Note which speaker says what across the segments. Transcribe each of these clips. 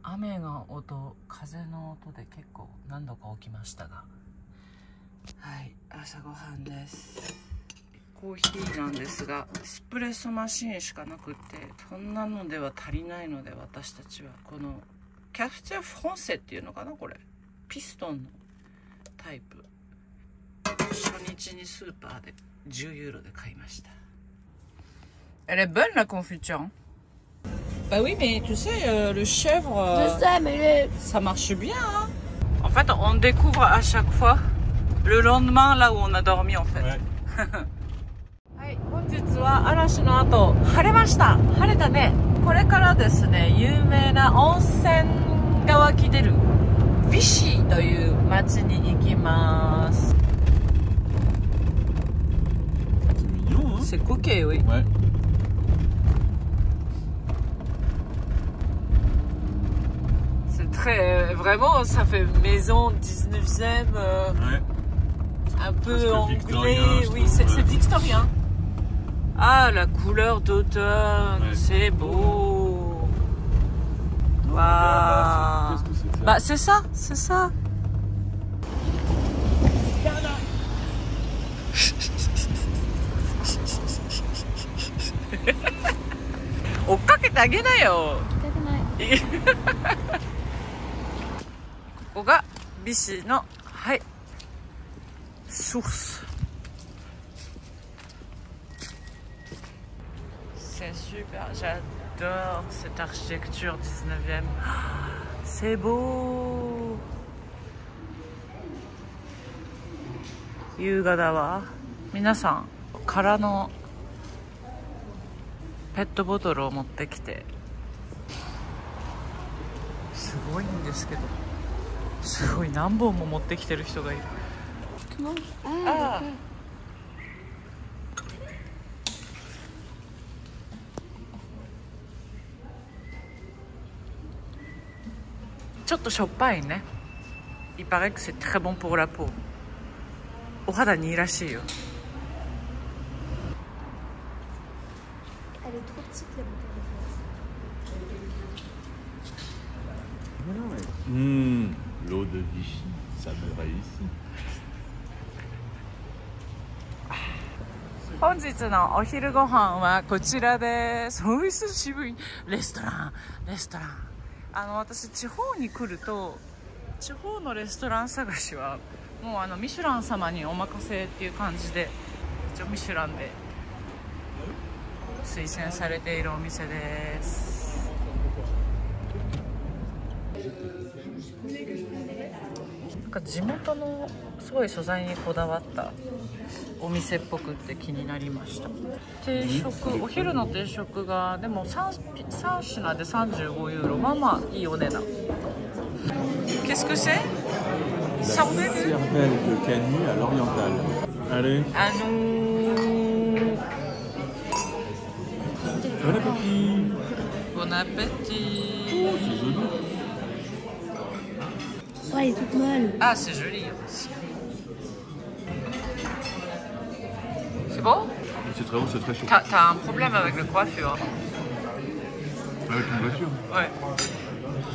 Speaker 1: 雨が音、風の音で結構何度か起きましたが、はい、朝ごはんです。コーヒーなんですが、エスプレッソマシーンしかなくって、そんなのでは足りないので、私たちはこのキャフテフォンセっていうのかな、これピストンのタイプ、初日にスーパーで10ユーロで買いました。Elle est bonne la confiture. Bah oui, mais tu sais, le chèvre,
Speaker 2: Je sais, mais
Speaker 1: ça marche bien. Hein. En fait, on découvre à chaque fois le lendemain là où on a dormi en fait. Ouais. はい、本日は嵐の後晴れました。晴れたね。これからですね、有名な温泉が湧き出るヴィシという町に行きます。C'est coquet, oui. Ouais. C'est très... vraiment, ça fait maison 19e, ouais. Un peu anglais. Oui, c'est victorien. Ah, la couleur d'automne, ouais. C'est beau. Waouh. Bah, c'est ça, c'est ça. 追っかけてあげなよ。ここがビシの、はい、ソース。C'est super, j'adore cette architecture 19e. C'est beau. 優雅だわ。皆さん空のペットボトルを持ってきて、すごいんですけど、すごい何本も持ってきてる人がいる。ああ、ちょっとしょっぱいね。Il paraît que c'est très bon pour la peau。お肌にいいらしいよ。
Speaker 2: Elle est trop petite la bouteille de glace.
Speaker 3: L'eau de Vichy, ça me réussit.
Speaker 1: 本日のお昼ご飯はこちらです。お久しぶり。レストラン。私地方に来ると、地方のレストラン探しはもうミシュラン様にお任せっていう感じで、一応ミシュランで推薦されているお店です。なんか地元のすごい素材にこだわったお店っぽくって気になりました。定食、お昼の定食がでも 3品で35ユーロ、まあまあいいお値段。Qu'est-ce que c'est? Cervelle
Speaker 3: de canut à l'oriental. Allez.
Speaker 1: À nous.
Speaker 3: Bon appétit.
Speaker 1: Bon appétit.
Speaker 3: Oh, c'est joli.
Speaker 2: Oh, elle est toute molle.
Speaker 1: Ah, c'est joli aussi. C'est bon?
Speaker 3: C'est très bon, c'est très chaud.
Speaker 1: T'as un problème avec la coiffure?
Speaker 3: Avec une voiture?
Speaker 1: Ouais.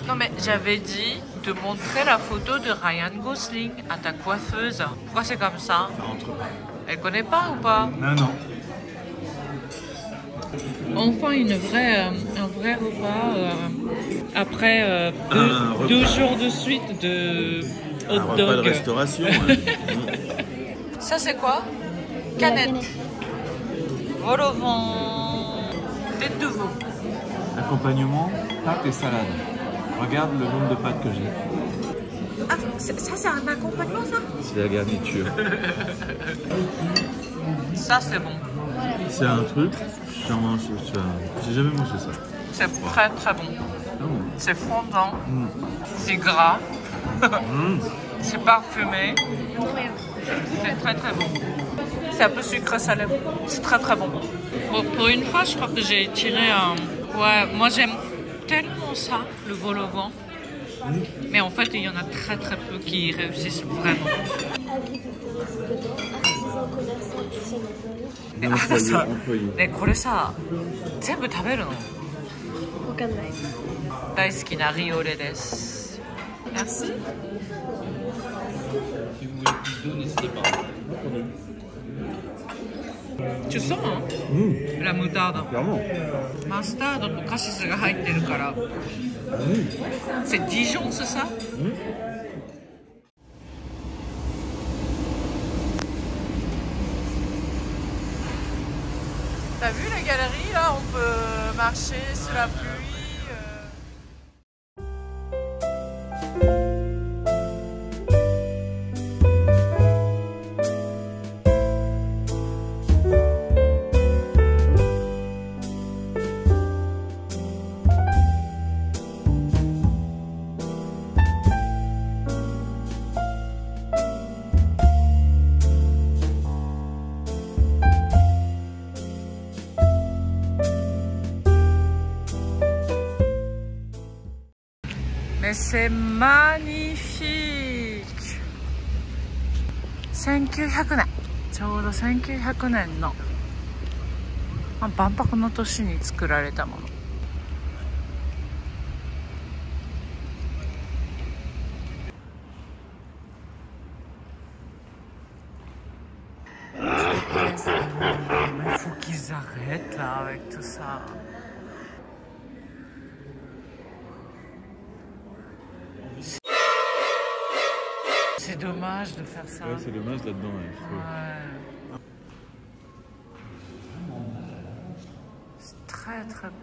Speaker 1: Non mais j'avais dit de montrer la photo de Ryan Gosling à ta coiffeuse. Pourquoi c'est comme ça?
Speaker 3: Ça rentre pas.
Speaker 1: Elle connaît pas ou pas?
Speaker 3: Non, non.
Speaker 1: Enfin un vrai repas après 2 jours de suite de hot
Speaker 3: un
Speaker 1: dog.
Speaker 3: Repas de restauration. Ouais.
Speaker 1: Ça c'est quoi? Canette. Vol au vent. Tête de veau.
Speaker 3: Accompagnement, pâtes et salade. Regarde le nombre de pâtes que j'ai.
Speaker 1: Ah, ça c'est un accompagnement ça?
Speaker 3: C'est la garniture.
Speaker 1: Ça c'est bon.
Speaker 3: C'est un truc, j'en mange, j'ai jamais mangé ça.
Speaker 1: C'est très très bon.
Speaker 3: Ah bon.
Speaker 1: C'est fondant, c'est gras, c'est parfumé, c'est très très bon. C'est un peu sucré salé, c'est très très bon. Bon, pour une fois, je crois que j'ai tiré un... Ouais, moi j'aime tellement ça, le vol au vent. Mais en fait, il y en a très très peu qui réussissent vraiment.
Speaker 3: Employé.
Speaker 1: ね、これさ、全部食べるの？
Speaker 2: わかんない。
Speaker 1: 大好きなリオレです。Merci.
Speaker 3: Si vous voulez plus d'eau, n'hésitez pas.
Speaker 1: Tu sens hein? La moutarde.
Speaker 3: Clairement.
Speaker 1: マスタードとカシスが入ってるから。C'est Dijon, c'est ça? T'as vu la galerie là? On peut marcher sous la pluie. Mais c'est magnifique! 1900年。ちょうど1900年の、万博の年に作られたもの。Il faut qu'ils arrêtent là avec tout ça. C'est dommage de faire ça.
Speaker 3: Ouais, c'est dommage là-dedans.
Speaker 1: Ouais. C'est très très beau.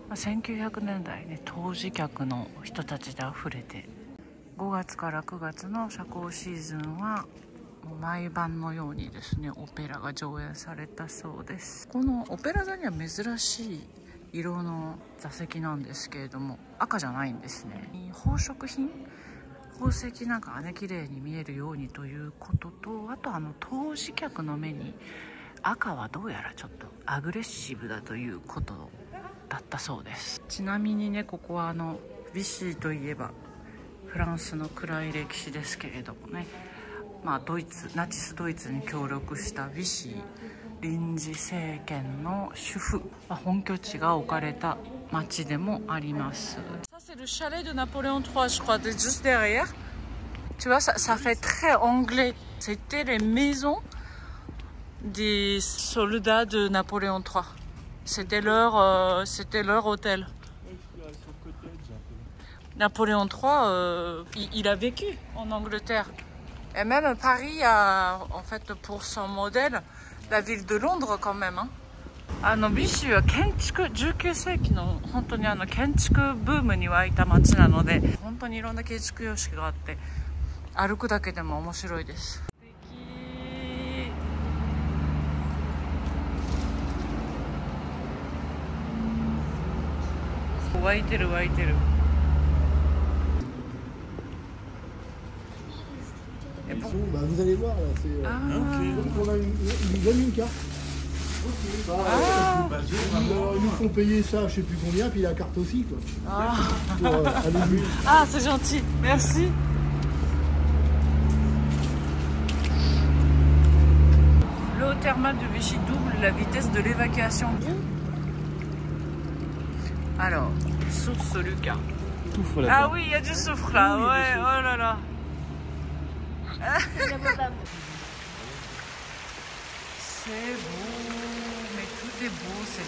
Speaker 1: Ah, 1900年代ね、当時客の人たちであふれて、5月から9月の社交シーズンはもう毎晩のようにですね、オペラが上演されたそうです。このオペラ座には珍しい色の座席なんですけれども、赤じゃないんですね。宝飾品、宝石なんかがね綺麗に見えるようにということと、あと当時客の目に赤はどうやらちょっとアグレッシブだということだったそうです。ちなみにね、ここはヴィシーといえばフランスの暗い歴史ですけれどもね、ドイツ、ナチスドイツに協力したヴィシー臨時政権の主婦、本拠地が置かれた町でもあります。Ça c'est le chalet de Napoléon III, je crois, juste derrière. Tu vois, ça fait très anglais. C'était les maisons des soldats de Napoléon III. C'était leur hôtel. Napoléon III, il a vécu en Angleterre. Et même Paris a, en fait, pour son modèle, la ville de Londres quand même. ビシュは建築、19世紀の本当に建築ブームに沸いた街なので、本当にいろんな建築様式があって、歩くだけでも面白いです。湧いてる湧いてる。
Speaker 4: Vous allez voir là, c'est. Donc on a ils donnent une carte. Ils nous font payer ça, je sais plus combien, puis la carte aussi quoi.
Speaker 1: Ah, c'est gentil, merci. L'eau thermale de Vichy double la vitesse de l'évacuation. Alors, source Lucas. Ah oui, il y a du soufre là, ouais, oh là là. C'est beau, mais tout est beau, c'est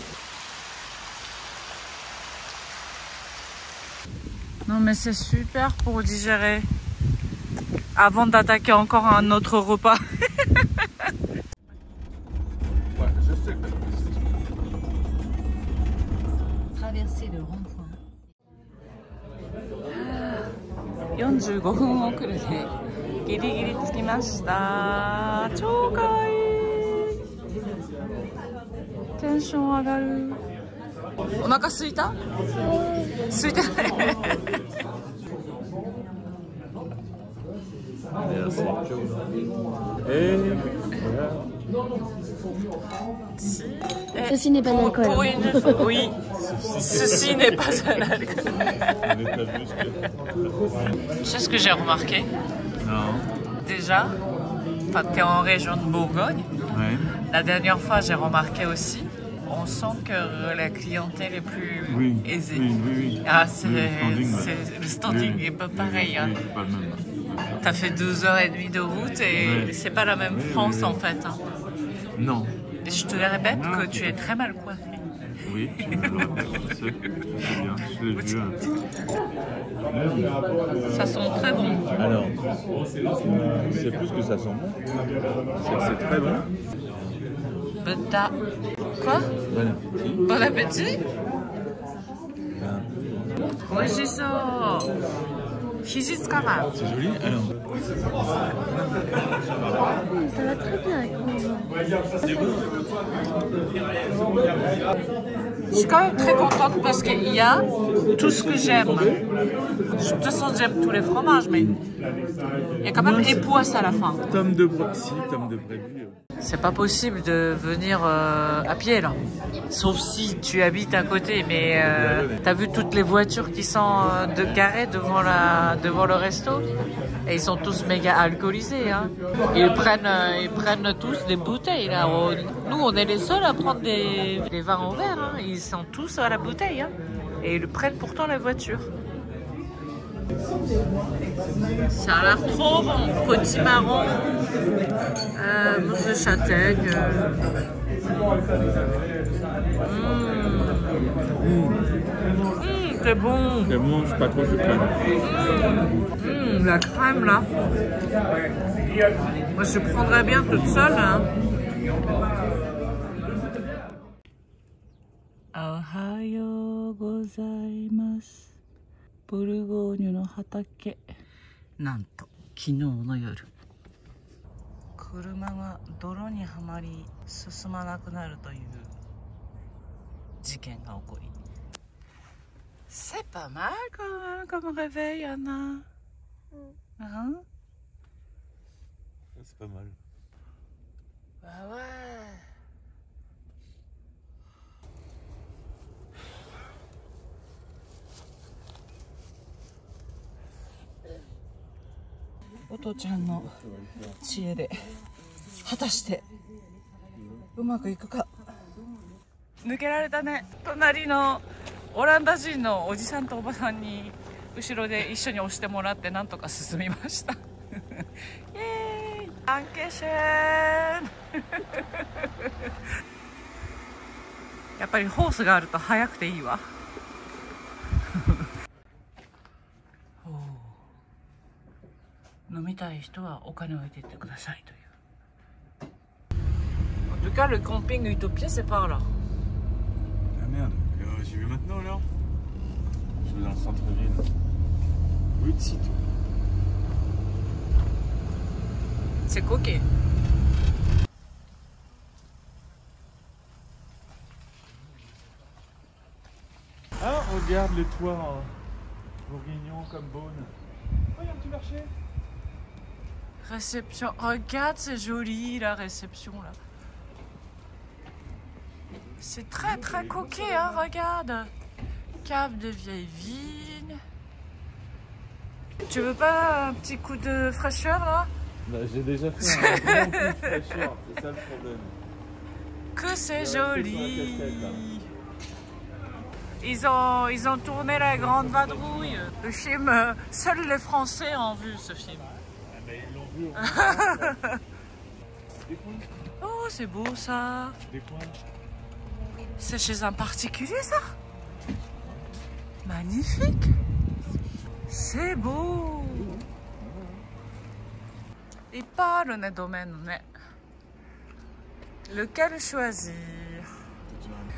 Speaker 1: beau. Non mais c'est super pour digérer avant d'attaquer encore un autre repas.
Speaker 3: Ouais, je sais que
Speaker 5: traverser le rond-point.
Speaker 1: 45分遅れでギリギリ着きました。超かわいい。テンション上がる。お腹空いた？空いてない。
Speaker 2: Ceci n'est pas d'alcool.
Speaker 1: Oui, Ceci n'est pas un alcool. Tu sais ce que j'ai remarqué?
Speaker 3: Non.
Speaker 1: Déjà, tu es en région de Bourgogne.
Speaker 3: Ouais.
Speaker 1: La dernière fois, j'ai remarqué aussi, on sent que la clientèle est plus aisée.
Speaker 3: Oui.
Speaker 1: Ah, le
Speaker 3: Le standing,
Speaker 1: standing est pas pareil. Hein.
Speaker 3: Oui, c'est pas le même.
Speaker 1: T'as fait 12h30 de route et c'est pas la même France en fait. Hein.
Speaker 3: Non.
Speaker 1: Et je te répète que tu es très mal coiffé.
Speaker 3: Oui, je le répète, je sais bien, je l'ai vu.
Speaker 1: Ça sent très bon.
Speaker 3: Alors, c'est plus que ça sent bon, c'est que c'est très bon.
Speaker 1: Beta. Quoi?
Speaker 3: Bon appétit.
Speaker 1: Bon appétit.
Speaker 3: Ben,
Speaker 1: Oishiso. Hijitsukama.
Speaker 3: c'est joli. Alors,
Speaker 2: Ça va très bien avec mon vin.
Speaker 1: Je suis quand même très contente parce qu'il y a tout ce que j'aime. De toute façon, j'aime tous les fromages, mais il y a quand même époisse à la fin.
Speaker 3: tome de brebis.
Speaker 1: C'est pas possible de venir à pied là. Sauf si tu habites à côté, mais t'as vu toutes les voitures qui sont garées devant le resto? Et ils sont tous méga alcoolisés. Hein. Ils prennent tous des bouteilles là. Nous, on est les seuls à prendre des vins en verre. Hein. Ils sont tous à la bouteille. Hein. Et ils prennent pourtant la voiture. Ça a l'air trop bon. Potimarron, mousse de châtaigne. C'est bon.
Speaker 3: C'est bon, c'est pas trop sucré.
Speaker 1: La crème là. Moi je prendrais bien toute seule. Hein. Ohayo gozaimasu. ブルゴーニュの畑。なんと昨日の夜、車が泥にはまり進まなくなるという事件が起こり。C'est pas mal quand même comme réveil, Anna. Hein?
Speaker 3: C'est pas mal.
Speaker 1: Bah ouais. Otoちゃんの知恵で果たしてうまくいくか。抜けられたね。隣のオランダ人のおじさんとおばさんに後ろで一緒に押してもらってなんとか進みました。イエーイ、ダンケシェーン。やっぱりホースがあると速くていいわ。飲みたい人はお金を置いていってくださいという。En tout cas, le camping Utopia, c'est par là.
Speaker 3: Ah merde, j'y vais maintenant alors. Je vais dans le centre-ville. Oui, si toi.
Speaker 1: C'est coquet.
Speaker 3: Ah, regarde le toit bourguignon comme Beaune. Oh, il y a un petit marché.
Speaker 1: Réception. Regarde, c'est joli la réception là. C'est très très coquet, hein, regarde. Cave de vieilles vignes. Tu veux pas un petit coup de fraîcheur là?
Speaker 3: Bah, j'ai déjà fait un bon coup de fraîcheur, c'est ça le problème.
Speaker 1: Que c'est joli. Ils ont tourné La Grande Vadrouille. Le film, seuls les Français ont vu ce film.
Speaker 3: Mais ils l'ont vu. Des coins.
Speaker 1: Oh, c'est beau ça.
Speaker 3: Des coins.
Speaker 1: C'est chez un particulier ça? Magnifique. C'est beau. Il parle ne domaine ne. Lequel choisir?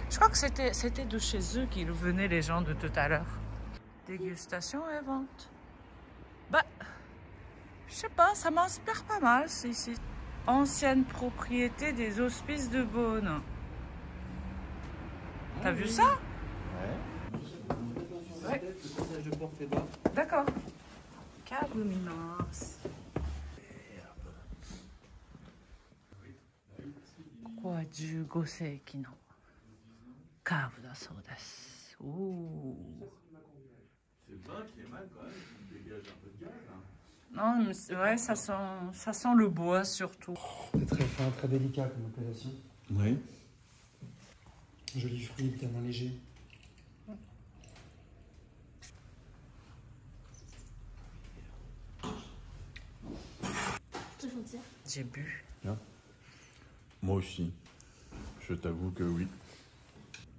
Speaker 1: Je crois que c'était de chez eux qu'ils venaient les gens de tout à l'heure. Dégustation et vente. Bah, je sais pas, ça m'inspire pas mal ici. Ancienne propriété des Hospices de Beaune. T'as vu ça? Ouais. D'accord. Cave lumineuse. ここは15世紀のカーブだそうです。Ouh.
Speaker 3: C'est le vin qui est mal quand même, il dégage un peu de gaz. Hein.
Speaker 1: Non, mais ouais, ça sent le bois surtout.
Speaker 4: C'est très fin, très délicat comme appellation.
Speaker 3: Oui.
Speaker 4: Joli fruit, tellement léger.
Speaker 1: J'ai bu.
Speaker 3: Bien. Moi aussi. Je t'avoue que oui.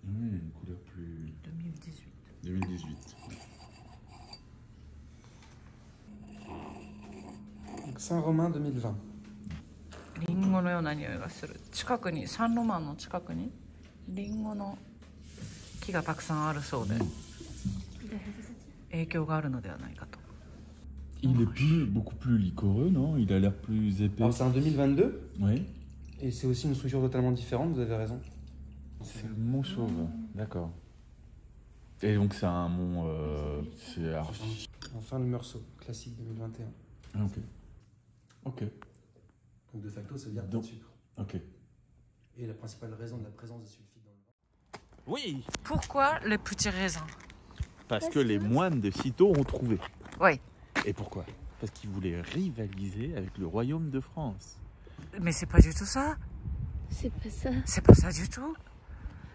Speaker 3: Oui, une couleur plus...
Speaker 1: 2018.
Speaker 3: 2018.
Speaker 4: Donc Saint-Romain 2020.
Speaker 1: リンゴのような匂いがする。近くにサンロマンの近くにリンゴの木がたくさんあるそうで、影響があるのではないかと。
Speaker 3: Il est beaucoup plus liquoreux, non? Il a l'air plus épais.
Speaker 4: Alors c'est en 2022.
Speaker 3: Oui.
Speaker 4: Et c'est aussi une structure totalement différente, vous avez raison.
Speaker 3: C'est le mont Chauve, d'accord. Et donc c'est un mont... c'est archi...
Speaker 4: Enfin le Meursault, classique 2021.
Speaker 3: Ah, ok. Ok.
Speaker 4: Donc de facto, ça veut dire pas
Speaker 3: Donc-
Speaker 4: de sucre.
Speaker 3: Ok.
Speaker 4: Et la principale raison de la présence de sulfite dans le vin.
Speaker 3: Oui.
Speaker 1: Pourquoi les petits raisins?
Speaker 3: Parce que les moines de Cîteaux ont trouvé.
Speaker 1: Oui.
Speaker 3: Et pourquoi? Parce qu'ils voulaient rivaliser avec le royaume de France.
Speaker 1: Mais c'est pas du tout ça.
Speaker 2: C'est pas ça.
Speaker 1: C'est pas ça du tout.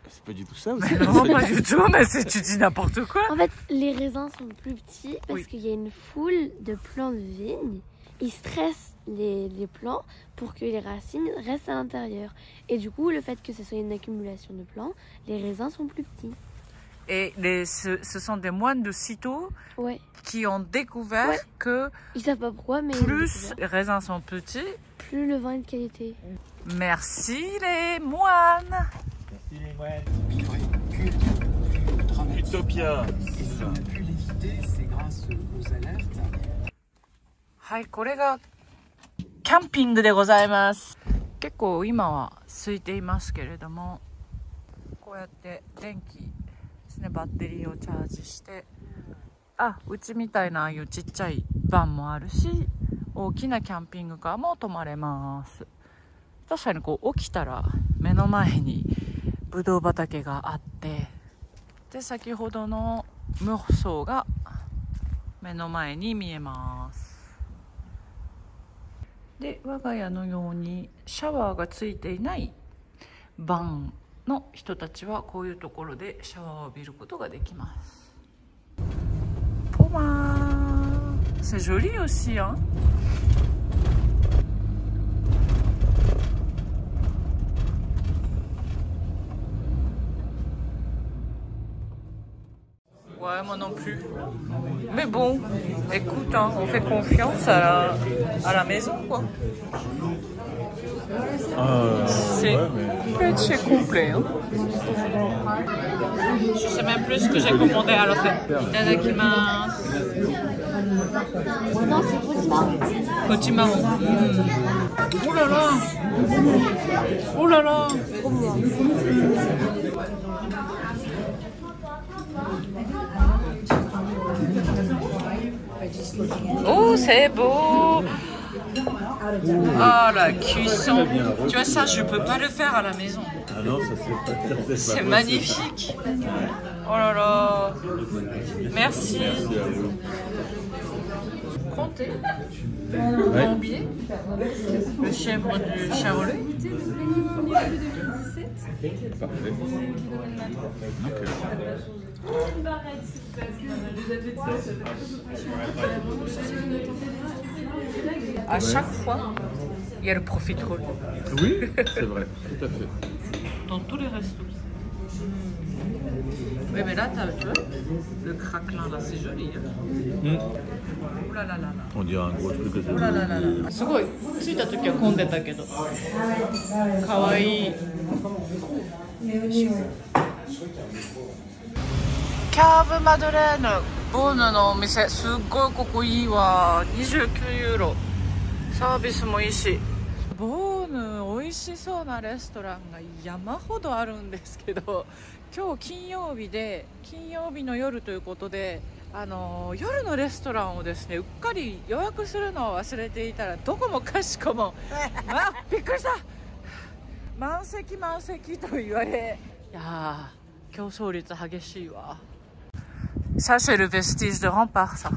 Speaker 3: C'est pas du tout ça aussi.
Speaker 1: Mais non, pas du tout. Mais tu dis n'importe quoi.
Speaker 2: En fait, les raisins sont plus petits parce
Speaker 1: Oui.
Speaker 2: qu'il y a une foule de plants de vigne. Ils stressent les plants pour que les racines restent à l'intérieur. Et du coup, le fait que ce soit une accumulation de plants, les raisins sont plus petits.
Speaker 1: Et ce sont des moines de Cîteaux
Speaker 2: Ouais.
Speaker 1: qui ont découvert
Speaker 2: Ouais.
Speaker 1: que
Speaker 2: Ils savent pas pourquoi, mais ils ont
Speaker 1: plus
Speaker 2: découvert.
Speaker 1: les raisins sont petits,
Speaker 2: Plus le vin est de qualité.
Speaker 1: merci les moines.
Speaker 3: Utopia.
Speaker 4: C'est grâce aux alertes.
Speaker 1: はい、これがキャンピングでございます。結構今は空いていますけれども、こうやって電気ですね、バッテリーをチャージして、うちみたいなああいうちっちゃいバンもあるし、大きなキャンピングカーも泊まれます。確かにこう起きたら目の前にブドウ畑があって、で先ほどのムーソーが目の前に見えます。で我が家のようにシャワーがついていないバンの人たちはこういうところでシャワーを浴びることができます。ポマー、c'est joli aussi, hein? Ouais, moi non plus. Mais bon, écoute, hein, on fait confiance à la maison, quoi. C'est chez complet. Hein. Je sais même plus ce que j'ai commandé. Alors c'est itadakimasu.
Speaker 2: Non, c'est potimarron.
Speaker 1: Potimarron. Oh là là. Oh là là. Oh, c'est beau. Ah, la cuisson. Tu vois, ça, je peux pas le faire à la maison.
Speaker 3: Ah non, ça c'est pas.
Speaker 1: C'est magnifique. Oh là là. Merci.
Speaker 3: Merci à vous.
Speaker 1: Comptez.
Speaker 3: Ouais.
Speaker 1: Gambier. Le chèvre du Charolais.
Speaker 3: Parfait. Ok.
Speaker 1: À chaque fois, il y a le profiterole.
Speaker 3: Oui, c'est vrai, tout à fait.
Speaker 1: Dans tous les restos. Oui, mais là, tu vois, le craquelin, là, c'est joli. Hein. Oh là là là là.
Speaker 3: On dirait un gros truc.
Speaker 1: Oh là là là là. すごい、着いた時は混んでたけど。かわいい。キャーブマドレーヌ、ボーヌのお店、すっごいここいいわ。29ユーロ。サービスもいいし。ボーヌ、美味しそうなレストランが山ほどあるんですけど、今日金曜日で、金曜日の夜ということで、夜のレストランをですね、うっかり予約するのを忘れていたら、どこもかしこも、びっくりした、満席満席と言われ、いや競争率激しいわ。Ça c'est le vestige de Rempart ça。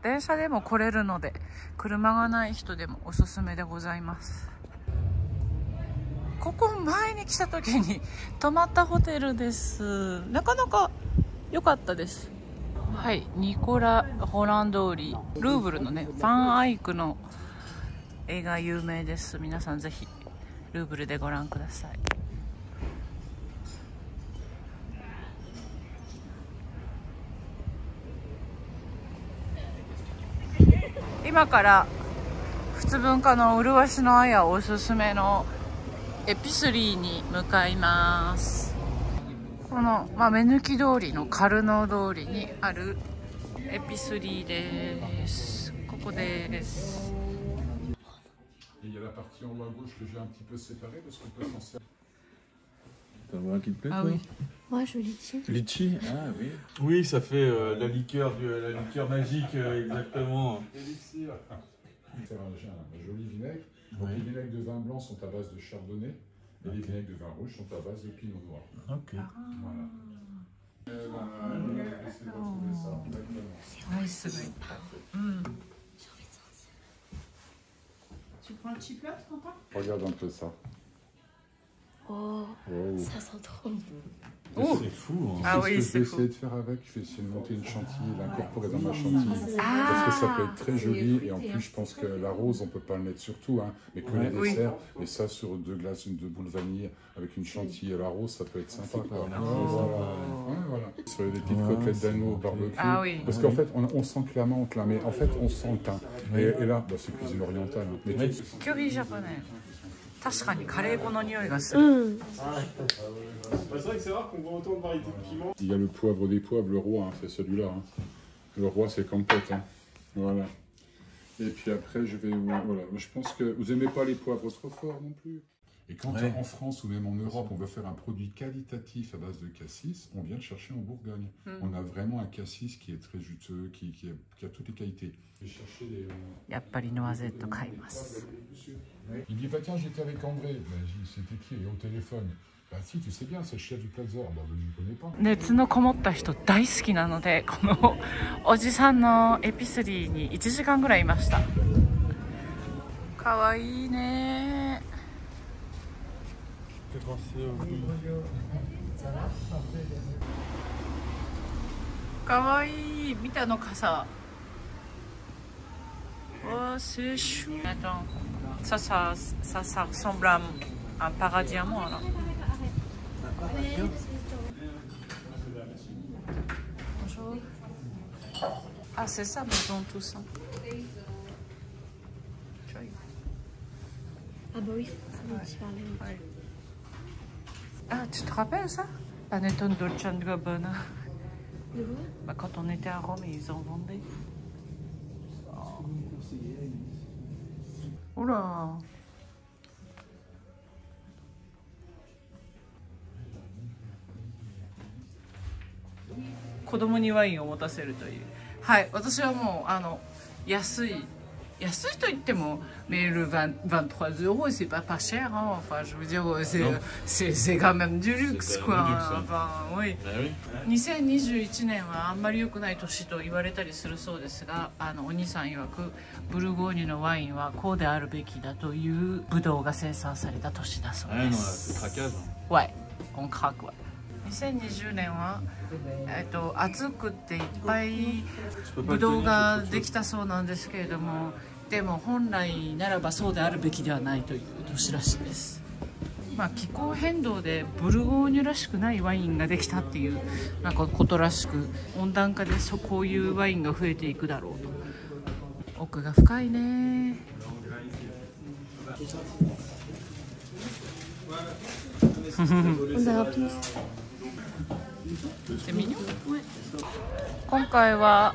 Speaker 1: 電車でも来れるので、車がない人でもおすすめでございます。ここ前に来た時に泊まったホテルです。なかなか良かったです。はい、ニコラ・ホラン通り、ルーブルのね、ファン・アイクの絵が有名です。皆さんぜひルーブルでご覧ください。今から仏文化の麗しの綾おすすめのエピスリーに向かいます。この、目抜き通りのカルノ通りにあるエピスリーです。ここです。
Speaker 6: Il y a la partie en haut à gauche que j'ai un petit peu séparée parce qu'on peut s'en servir.
Speaker 3: T'as un bras qui te plaît?
Speaker 1: Ah oui.
Speaker 2: Moi, je litchi.
Speaker 3: Litchi? Ah oui. Oui, ça fait la liqueur magique, exactement.
Speaker 6: Élixir. Faire un joli vinaigre. Donc les vinaigres de vin blanc sont à base de chardonnay et les vinaigres de vin rouge sont à base de pinot noir.
Speaker 3: Ok.
Speaker 6: Voilà.
Speaker 1: Oui, c'est vrai. Tu prends le chiplote, Quentin?
Speaker 6: Regarde un peu ça.
Speaker 2: Oh, ça sent trop bon.
Speaker 1: Oh.
Speaker 3: C'est fou. Hein.
Speaker 1: Ah oui,
Speaker 6: Ce que je vais
Speaker 1: c'est fou.
Speaker 6: essayer de faire avec, je vais essayer de monter une chantilly, l'incorporer dans ma chantilly. Parce que ça peut être très joli et en plus je pense que la rose on peut pas le mettre sur tout, hein, mais que les desserts, et ça sur 2 glaces, 2 boules vanille avec une chantilly à la rose, ça peut être sympa. Quoi. Voilà. Sur des petites côtelettes d'agneau au barbecue.
Speaker 1: Ah oui.
Speaker 6: Parce qu'en fait on sent clairement, mais en fait on sent le thym. Et là, c'est cuisine orientale. Hein. Mais
Speaker 1: curry japonais. 確かにカレー粉の匂いがする。
Speaker 3: C'est vrai que c'est rare qu'on voit autant de variétés de piments.
Speaker 6: Il y a le poivre des poivres, le roi, hein, c'est celui-là. Hein. Le roi, c'est compote. Hein. Voilà. Et puis après, je vais... Voilà. Je pense que vous n'aimez pas les poivres trop forts non plus. Et quand en France ou même en Europe, on veut faire un produit qualitatif à base de cassis, on vient le chercher en Bourgogne. On a vraiment un cassis qui est très juteux, qui a toutes les qualités.
Speaker 1: Yaっぱりノアゼット買います。
Speaker 6: Il dit, bah tiens, j'étais avec André. Bah, c'était qui? Au téléphone. Bah si, tu sais bien, c'est le chef du Plaza. Bah, je ne connais pas.
Speaker 1: 熱のこもった人大好きなので、このおじさんのエピスリーに1時間ぐらいいました。かわいいね。かわいい。見たの傘。Oh, c'est chou. Attends, ça ressemble à un paradis à moi là. Bonjour. Ah, c'est ça, maison tout ça.
Speaker 2: Ah bah oui, c'est bon, tu parlais.
Speaker 1: Ouais. Ah, tu te rappelles ça? Panettone Dolce & Gabbana. Bah, quand on était à Rome, ils en vendaient. Oula. 子供にワインを持たせるという。はい、私はもう安いと言っても、mais le 23 €, c'est pas cher, hein. Enfin, je veux dire, c'est quand même du luxe, quoi. Enfin, oui. 2021年はあんまり良くない年と言われたりするそうですが、お兄さん曰くブルゴーニュのワインはこうであるべきだというブドウが生産された年だそうです。Ouais, on craque, ouais. 2020年は、暑くていっぱいブドウができたそうなんですけれども、でも本来ならばそうであるべきではないという年らしいです。気候変動でブルゴーニュらしくないワインができたっていうことらしく、温暖化でこういうワインが増えていくだろうと。奥が深いね。今回は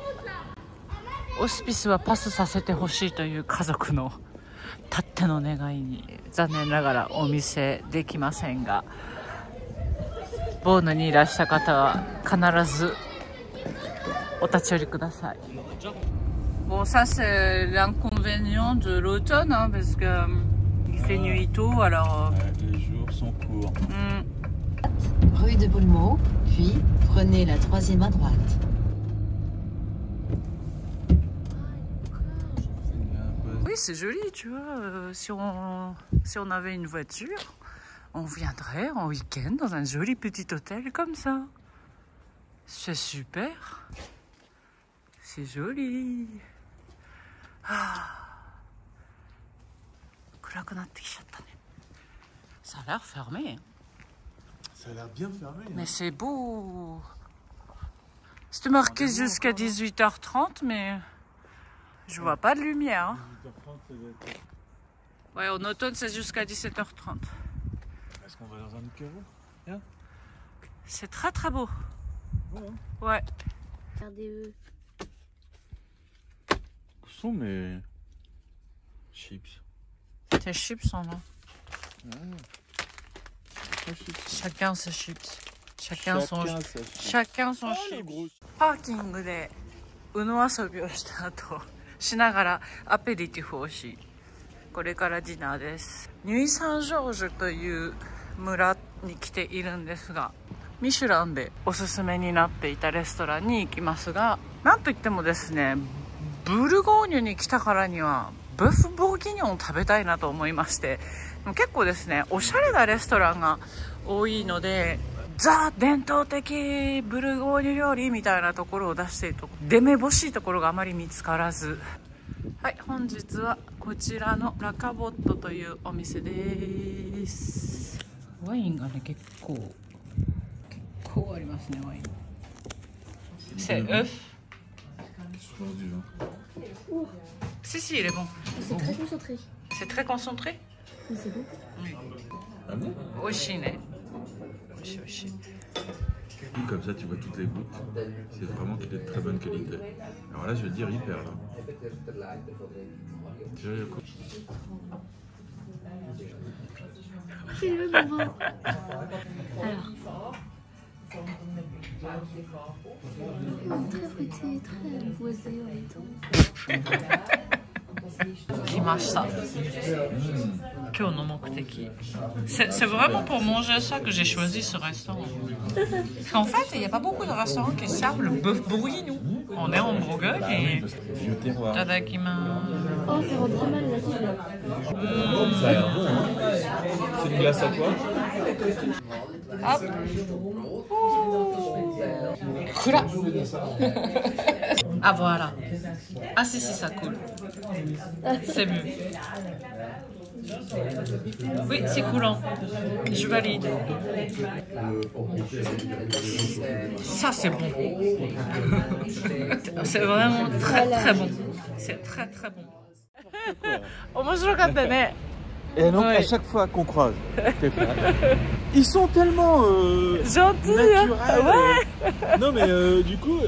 Speaker 1: オスピスはパスさせてほしいという家族のたっての願いに残念ながらお見せできませんが、ボーヌにいらした方は必ずお立ち寄りください。Bon, ça c'est l'inconvénient de l'automne, hein, parce que il fait nuit tôt, alors.
Speaker 3: son cours.
Speaker 5: Rue de Boulmeau, puis prenez la 3e à droite.
Speaker 1: Oui, c'est joli, tu vois. Si on avait une voiture, on viendrait en week-end dans un joli petit hôtel comme ça. C'est super. C'est joli. Ça a l'air fermé.
Speaker 3: Ça a l'air bien fermé.
Speaker 1: Mais c'est beau. C'était marqué jusqu'à 18h30, mais je vois pas de lumière.
Speaker 3: 18h30, ça doit être...
Speaker 1: Ouais, en automne, c'est jusqu'à 17h30.
Speaker 3: Est-ce qu'on va dans un autre caveau?
Speaker 1: C'est très très beau.
Speaker 3: Ouais.
Speaker 1: Ouais.
Speaker 2: Regardez-eux.
Speaker 3: Où sont mes chips?
Speaker 1: Tes chips sont là. Chacun ses chips. Chacun son chips. パーキングでウノ遊びをした後しながらアペリティフをし、これからディナーです。ニュイサンジョージュという村に来ているんですが、ミシュランでおすすめになっていたレストランに行きますが、なんといってもですね、ブルゴーニュに来たからにはブフボーギニョンを食べたいなと思いまして、結構ですねおしゃれなレストランが多いので、ザ伝統的ブルゴーニュ料理みたいなところを出していると出目欲しいところがあまり見つからず、はい、本日はこちらのラカボットというお店です。ワインがね結構ありますね。ワインC'est œuf. Si, il est bon.
Speaker 2: C'est très concentré.
Speaker 1: C'est très concentré.
Speaker 2: Mais c'est bon.
Speaker 3: Ah bon?
Speaker 1: Oishi, né. Oishi.
Speaker 3: Comme ça, tu vois toutes les gouttes. C'est vraiment qu'il est de très bonne qualité. Alors là, je vais te dire hyper là.
Speaker 2: C'est le moment. Alors. Très fruité, très posé en même temps.
Speaker 1: 来ました。今日の目的。C'est vraiment pour manger ça que j'ai choisi ce restaurant. Parce qu'en fait, il n'y a pas beaucoup de restaurants qui servent le bœuf bourguignon. On est en Bourgogne et... Tadakimasu.
Speaker 2: Oh, ça rend très mal là-dessus.
Speaker 3: Ça a l'air bon, hein? C'est une glace à toi?
Speaker 1: Hop. Kura. Ah voilà. Ah si, ça coule. C'est mieux. Oui, c'est coulant. Je valide. Ça, c'est bon. C'est vraiment très très bon. C'est très très bon. 面白かったね。
Speaker 7: Et donc à chaque fois qu'on croise tes frères, ils sont tellement
Speaker 1: gentils,
Speaker 7: naturels.
Speaker 1: Ouais.
Speaker 7: Non mais du coup,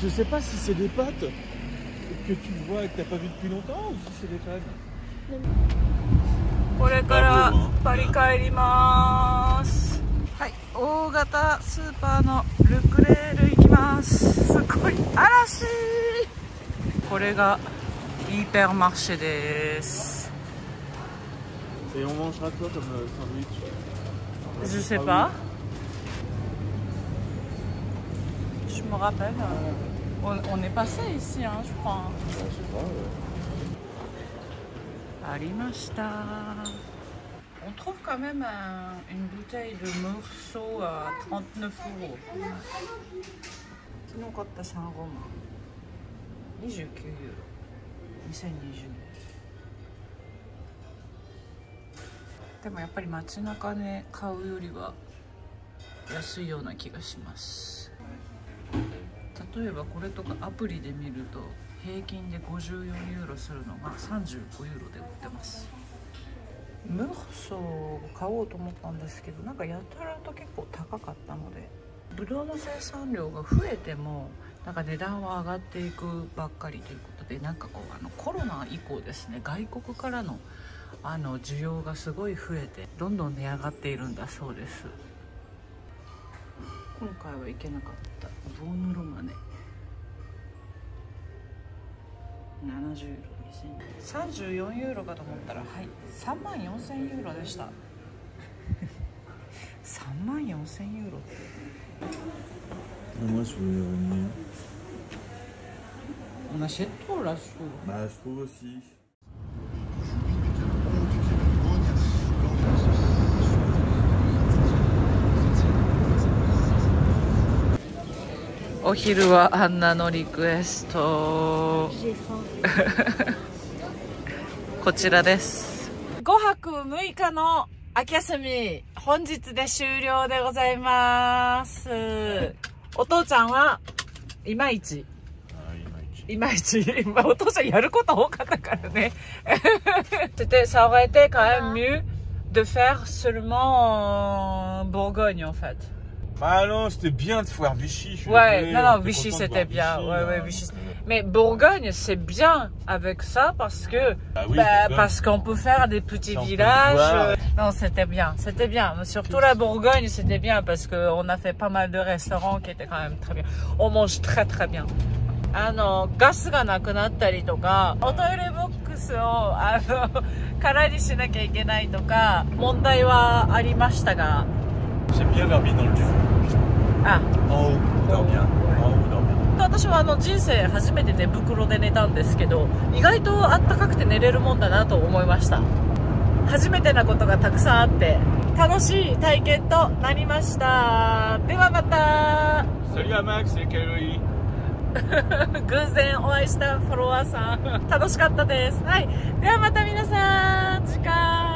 Speaker 7: je sais pas si c'est des potes que tu vois et que t'as pas vu depuis longtemps ou si c'est des fans.
Speaker 1: これからパリ帰ります。はい、大型スーパーのルクレール行きます。すごい嵐。これがイーペルマーシェです。
Speaker 7: Et on mangera quoi comme sandwich?
Speaker 1: Je sais pas. Je me rappelle. On est passé ici, hein, je crois. Arimashita. On trouve quand même une bouteille de morceau à 39 €. 昨日買ったサンゴマ29 €。2020年。 でもやっぱり街中で買うよりは安いような気がします。例えばこれとかアプリで見ると平均で54ユーロするのが35ユーロで売ってます。ムーソを買おうと思ったんですけど、なんかやたらと結構高かったので、ブドウの生産量が増えてもなんか値段は上がっていくばっかりということで、なんかこうコロナ以降ですね、外国からの需要がすごい増えてどんどん値上がっているんだそうです。今回は行けなかったボーヌロマネ70ユーロ、2000 34ユーロかと思ったら、はい、34,000ユーロでした。34,000 €.
Speaker 3: Moi, je veux revenir.
Speaker 1: On achète trop là, je trouve.
Speaker 3: Bah, je trouve aussi.
Speaker 1: お昼はアンナのリクエスト。こちらです。5泊6日の秋休み、本日で終了でございます。お父ちゃんはいまいち。いまいち。お父ちゃんやること多かったからね。Ça aurait été quand même mieux de faire seulement Bourgogne en fait.
Speaker 7: Bah non, c'était bien de voir Vichy.
Speaker 1: Ouais, non, Vichy c'était bien. Ouais, Vichy. Mais Bourgogne, c'est bien avec ça parce que, parce qu'on peut faire des petits villages. Non, c'était bien, c'était bien. Surtout la Bourgogne, c'était bien parce qu'on a fait pas mal de restaurants qui étaient quand même très bien. On mange très très bien. ガスがなくなったりとか、おトイレボックスを空にしなきゃいけないとか問題はありましたが。
Speaker 7: J'aime bien dormir dans le dur.
Speaker 1: Ah.
Speaker 7: En haut, dors bien. En haut, dors bien.
Speaker 1: 私は人生初めて寝袋で寝たんですけど、意外とあったかくて寝れるもんだなと思いました。初めてなことがたくさんあって楽しい体験となりました。ではまた。
Speaker 7: Salut à Max et Kaloï.
Speaker 1: 偶然お会いしたフォロワーさん楽しかったです。はい、ではまた皆さん次回。